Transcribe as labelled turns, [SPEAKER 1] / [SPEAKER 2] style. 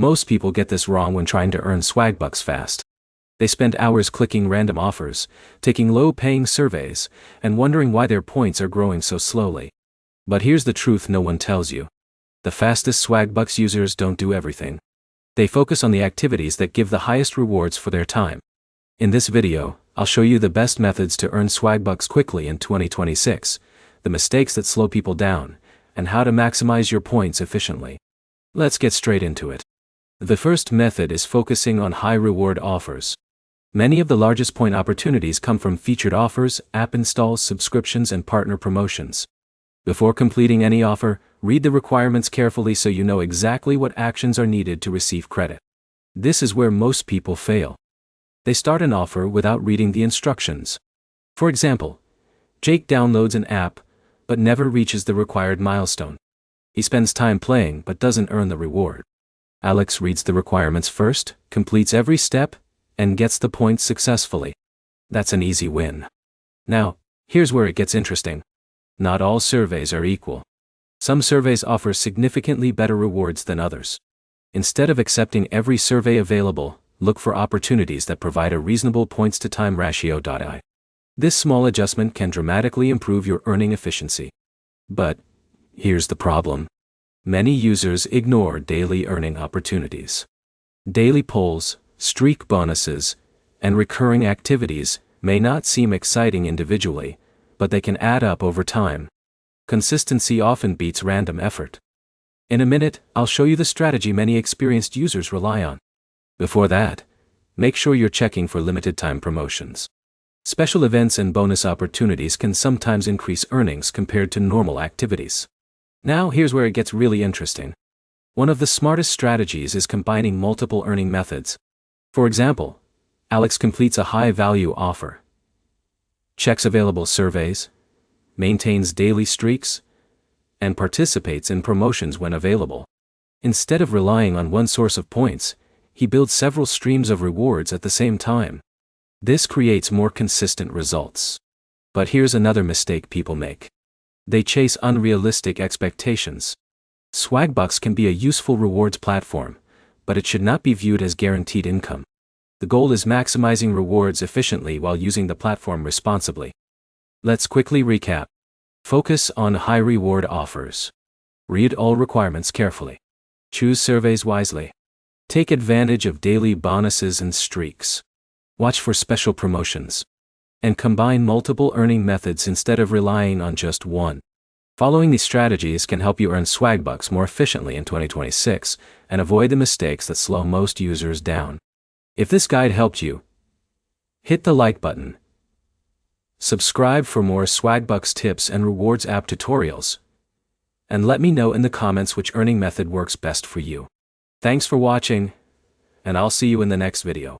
[SPEAKER 1] Most people get this wrong when trying to earn Swagbucks fast. They spend hours clicking random offers, taking low-paying surveys, and wondering why their points are growing so slowly. But here's the truth no one tells you. The fastest Swagbucks users don't do everything. They focus on the activities that give the highest rewards for their time. In this video, I'll show you the best methods to earn Swagbucks quickly in 2026, the mistakes that slow people down, and how to maximize your points efficiently. Let's get straight into it. The first method is focusing on high-reward offers. Many of the largest point opportunities come from featured offers, app installs, subscriptions, and partner promotions. Before completing any offer, read the requirements carefully so you know exactly what actions are needed to receive credit. This is where most people fail. They start an offer without reading the instructions. For example, Jake downloads an app, but never reaches the required milestone. He spends time playing but doesn't earn the reward. Alex reads the requirements first, completes every step, and gets the points successfully. That's an easy win. Now, here's where it gets interesting. Not all surveys are equal. Some surveys offer significantly better rewards than others. Instead of accepting every survey available, look for opportunities that provide a reasonable points-to-time ratio. This small adjustment can dramatically improve your earning efficiency. But here's the problem. Many users ignore daily earning opportunities. Daily polls, streak bonuses, and recurring activities may not seem exciting individually, but they can add up over time. Consistency often beats random effort. In a minute, I'll show you the strategy many experienced users rely on. Before that, make sure you're checking for limited-time promotions. Special events and bonus opportunities can sometimes increase earnings compared to normal activities. Now here's where it gets really interesting. One of the smartest strategies is combining multiple earning methods. For example, Alex completes a high-value offer, checks available surveys, maintains daily streaks, and participates in promotions when available. Instead of relying on one source of points, he builds several streams of rewards at the same time. This creates more consistent results. But here's another mistake people make. They chase unrealistic expectations. Swagbucks can be a useful rewards platform, but it should not be viewed as guaranteed income. The goal is maximizing rewards efficiently while using the platform responsibly. Let's quickly recap. Focus on high-reward offers. Read all requirements carefully. Choose surveys wisely. Take advantage of daily bonuses and streaks. Watch for special promotions. And combine multiple earning methods instead of relying on just one. Following these strategies can help you earn Swagbucks more efficiently in 2026 and avoid the mistakes that slow most users down. If this guide helped you, hit the like button. Subscribe for more Swagbucks tips and rewards app tutorials. And let me know in the comments which earning method works best for you. Thanks for watching, and I'll see you in the next video.